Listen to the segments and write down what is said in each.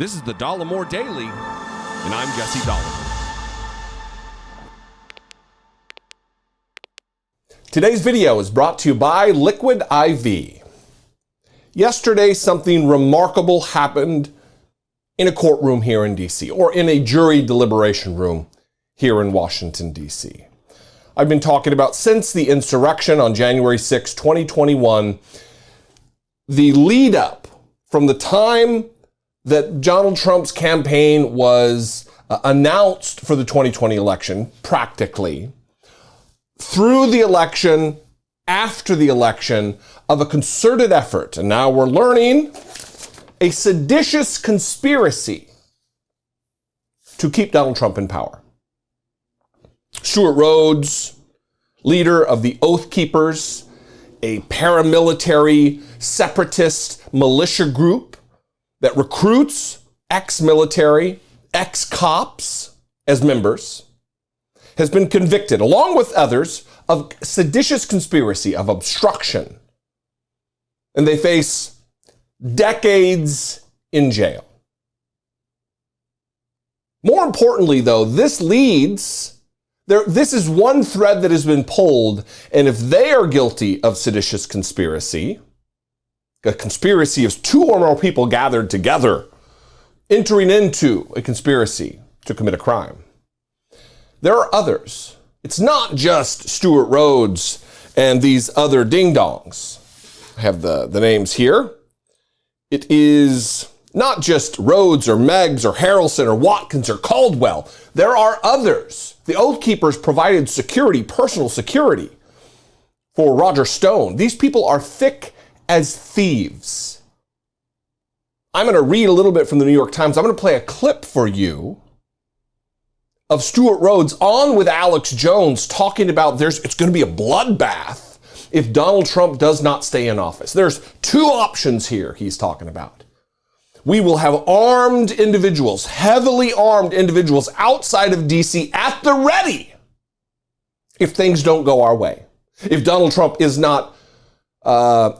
This is the Dollemore Daily, and I'm Jesse Dollemore. Today's video is brought to you by Liquid IV. Yesterday, something remarkable happened in a courtroom here in D.C., or in a jury deliberation room here in Washington, D.C. I've been talking about since the insurrection on January 6, 2021, the lead up from the time that Donald Trump's campaign was announced for the 2020 election, practically, through the election, after the election, of a concerted effort, and now we're learning, a seditious conspiracy to keep Donald Trump in power. Stewart Rhodes, leader of the Oath Keepers, a paramilitary separatist militia group that recruits ex-military, ex-cops as members, has been convicted, along with others, of seditious conspiracy, of obstruction. And they face decades in jail. More importantly, though, this is one thread that has been pulled, and if they are guilty of seditious conspiracy, a conspiracy is two or more people gathered together, entering into a conspiracy to commit a crime. There are others. It's not just Stewart Rhodes and these other ding-dongs. I have the names here. It is not just Rhodes or Meggs or Harrelson or Watkins or Caldwell. There are others. The Oath Keepers provided security, personal security, for Roger Stone. These people are thick as thieves. I'm going to read a little bit from the New York Times. I'm going to play a clip for you of Stewart Rhodes on with Alex Jones talking about it's going to be a bloodbath if Donald Trump does not stay in office. There's two options here he's talking about. We will have armed individuals, heavily armed individuals outside of D.C. at the ready if things don't go our way. If Donald Trump is not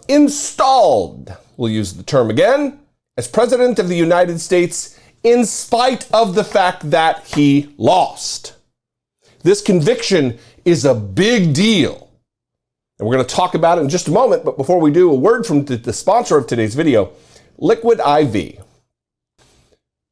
installed, we'll use the term again, as President of the United States in spite of the fact that he lost. This conviction is a big deal. And we're going to talk about it in just a moment, but before we do, a word from the sponsor of today's video, Liquid IV.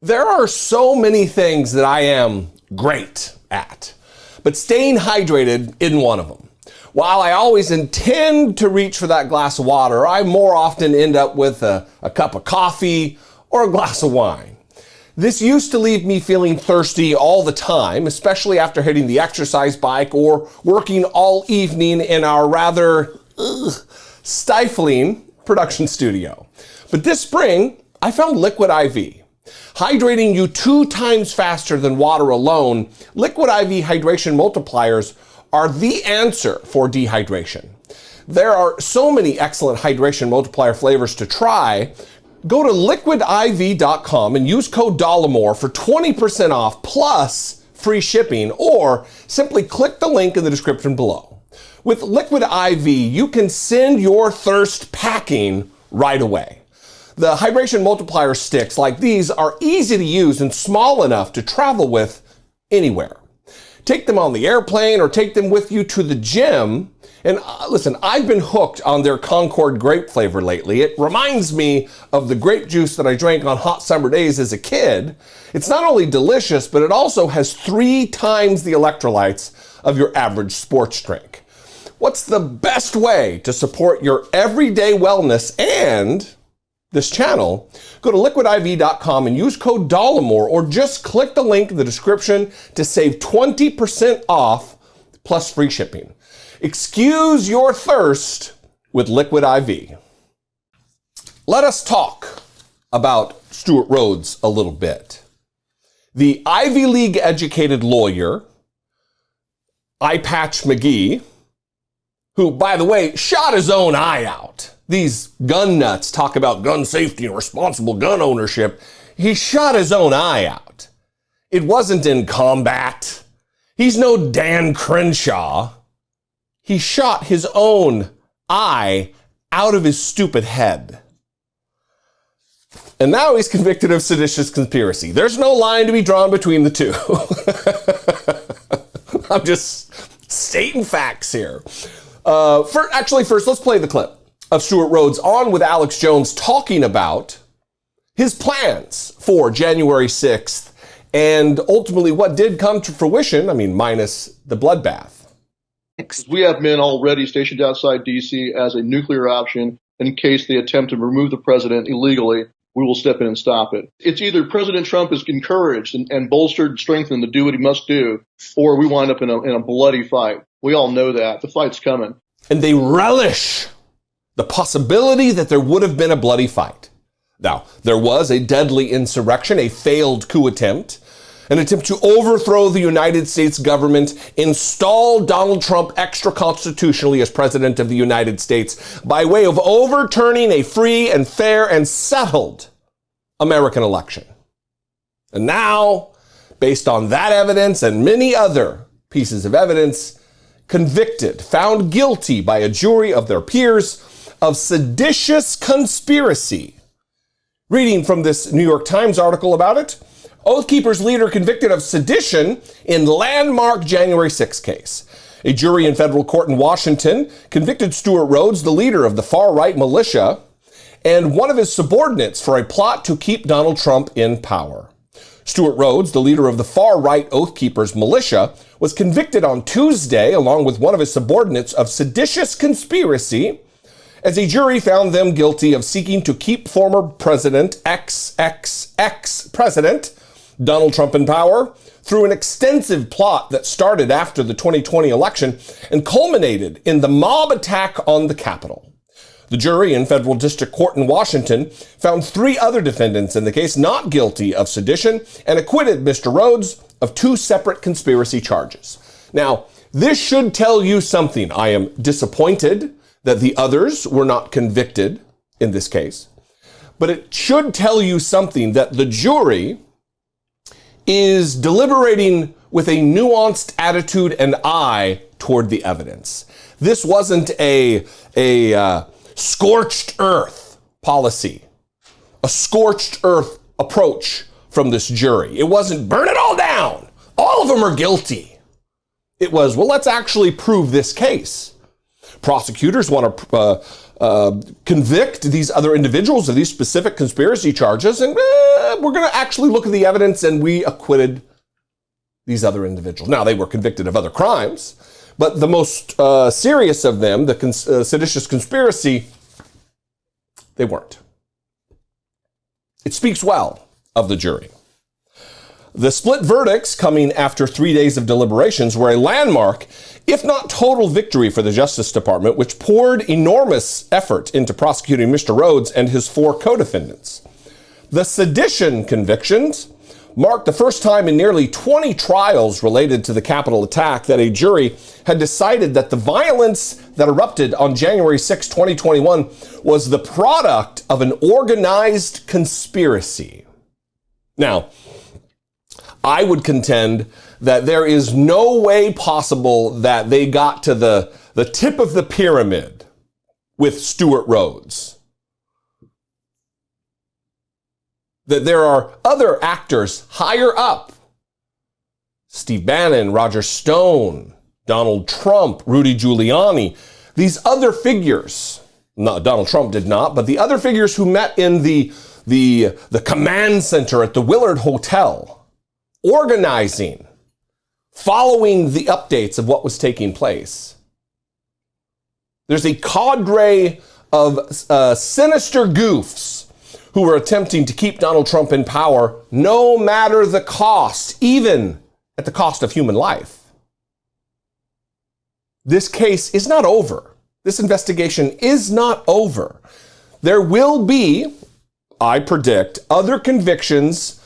There are so many things that I am great at, but staying hydrated isn't one of them. While I always intend to reach for that glass of water, I more often end up with a cup of coffee or a glass of wine. This used to leave me feeling thirsty all the time, especially after hitting the exercise bike or working all evening in our rather stifling production studio. But this spring, I found Liquid IV. Hydrating you 2 times faster than water alone, Liquid IV hydration multipliers are the answer for dehydration. There are so many excellent hydration multiplier flavors to try. Go to liquidiv.com and use code Dollemore for 20% off plus free shipping, or simply click the link in the description below. With Liquid IV, you can send your thirst packing right away. The hydration multiplier sticks like these are easy to use and small enough to travel with anywhere. Take them on the airplane or take them with you to the gym. And listen, I've been hooked on their Concord grape flavor lately. It reminds me of the grape juice that I drank on hot summer days as a kid. It's not only delicious, but it also has 3 times the electrolytes of your average sports drink. What's the best way to support your everyday wellness and this channel? Go to liquidiv.com and use code Dollemore, or just click the link in the description to save 20% off plus free shipping. Excuse your thirst with Liquid IV. Let us talk about Stewart Rhodes a little bit. The Ivy League educated lawyer, Eye Patch McGee, who, by the way, shot his own eye out. These gun nuts talk about gun safety and responsible gun ownership. He shot his own eye out. It wasn't in combat. He's no Dan Crenshaw. He shot his own eye out of his stupid head. And now he's convicted of seditious conspiracy. There's no line to be drawn between the two. I'm just stating facts here. First, let's play the clip of Stuart Rhodes on with Alex Jones talking about his plans for January 6th and ultimately what did come to fruition, minus the bloodbath. We have men already stationed outside D.C. as a nuclear option in case they attempt to remove the president illegally. We will step in and stop it. It's either President Trump is encouraged and bolstered and strengthened to do what he must do, or we wind up in a bloody fight. We all know that. The fight's coming. And they relish the possibility that there would have been a bloody fight. Now, there was a deadly insurrection, a failed coup attempt, an attempt to overthrow the United States government, install Donald Trump extra-constitutionally as president of the United States by way of overturning a free and fair and settled American election. And now, based on that evidence and many other pieces of evidence, convicted, found guilty by a jury of their peers of seditious conspiracy. Reading from this New York Times article about it, Oath Keepers leader convicted of sedition in landmark January 6 case. A jury in federal court in Washington convicted Stuart Rhodes, the leader of the far-right militia, and one of his subordinates for a plot to keep Donald Trump in power. Stuart Rhodes, the leader of the far-right Oath Keepers militia, was convicted on Tuesday, along with one of his subordinates, of seditious conspiracy, as a jury found them guilty of seeking to keep former President, ex-President Donald Trump in power through an extensive plot that started after the 2020 election and culminated in the mob attack on the Capitol. The jury in federal district court in Washington found 3 other defendants in the case not guilty of sedition and acquitted Mr. Rhodes of 2 separate conspiracy charges. Now, this should tell you something. I am disappointed that the others were not convicted in this case, but it should tell you something that the jury is deliberating with a nuanced attitude and eye toward the evidence. This wasn't a scorched earth policy, a scorched earth approach from this jury. It wasn't burn it all down. All of them are guilty. It was, well, let's actually prove this case. Prosecutors want to convict these other individuals of these specific conspiracy charges, and we're going to actually look at the evidence, and we acquitted these other individuals. Now, they were convicted of other crimes, but the most serious of them, the seditious conspiracy, they weren't. It speaks well of the jury. The split verdicts coming after 3 days of deliberations were a landmark, if not total victory for the Justice Department, which poured enormous effort into prosecuting Mr. Rhodes and his 4 co-defendants. The sedition convictions marked the first time in nearly 20 trials related to the Capitol attack that a jury had decided that the violence that erupted on January 6, 2021 was the product of an organized conspiracy. Now, I would contend that there is no way possible that they got to the tip of the pyramid with Stuart Rhodes. That there are other actors higher up. Steve Bannon, Roger Stone, Donald Trump, Rudy Giuliani. These other figures, no, Donald Trump did not, but the other figures who met in the command center at the Willard Hotel, organizing, following the updates of what was taking place. There's a cadre of sinister goofs who were attempting to keep Donald Trump in power, no matter the cost, even at the cost of human life. This case is not over. This investigation is not over. There will be, I predict, other convictions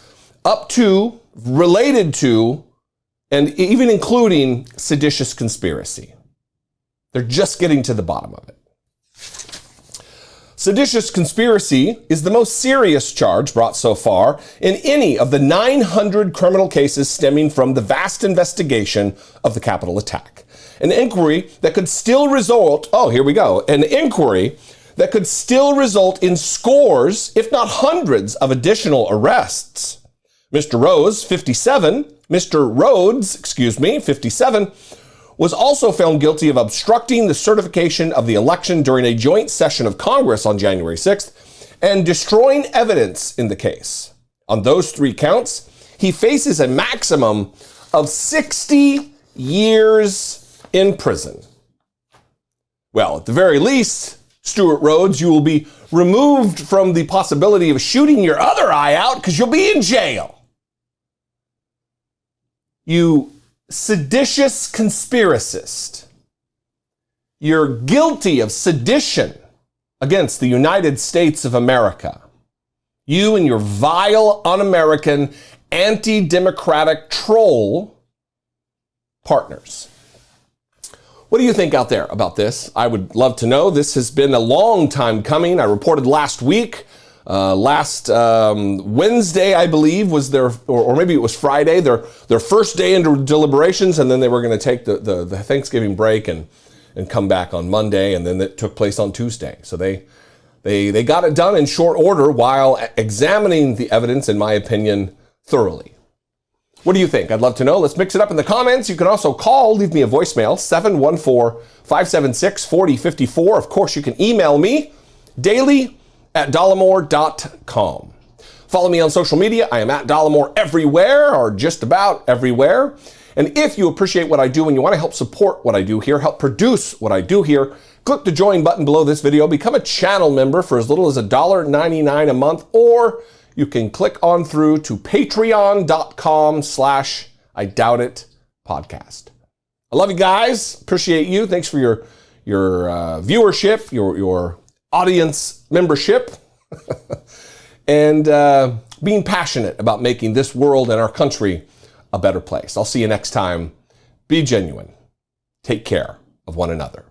up to, related to, and even including seditious conspiracy. They're just getting to the bottom of it. Seditious conspiracy is the most serious charge brought so far in any of the 900 criminal cases stemming from the vast investigation of the Capitol attack. An inquiry that could still result, an inquiry that could still result in scores, if not hundreds, of additional arrests. Mr. Rhodes, 57, was also found guilty of obstructing the certification of the election during a joint session of Congress on January 6th and destroying evidence in the case. On those 3 counts, he faces a maximum of 60 years in prison. Well, at the very least, Stuart Rhodes, you will be removed from the possibility of shooting your other eye out because you'll be in jail. You seditious conspiracist. You're guilty of sedition against the United States of America. You and your vile, un-American, anti-democratic troll partners. What do you think out there about this? I would love to know. This has been a long time coming. I reported last week. Last Wednesday, I believe, was their, or maybe it was Friday, their first day into deliberations, and then they were going to take the Thanksgiving break and come back on Monday, and then it took place on Tuesday. So they got it done in short order while examining the evidence, in my opinion, thoroughly. What do you think? I'd love to know. Let's mix it up in the comments. You can also call, leave me a voicemail, 714-576-4054. Of course, you can email me daily@dollemore.com. Follow me on social media. I am at Dollemore everywhere, or just about everywhere. And if you appreciate what I do and you want to help support what I do here, help produce what I do here, click the join button below this video. Become a channel member for as little as $1.99 a month, or you can click on through to patreon.com/IDoubtIt podcast. I love you guys. Appreciate you. Thanks for your viewership, your audience membership, and being passionate about making this world and our country a better place. I'll see you next time. Be genuine. Take care of one another.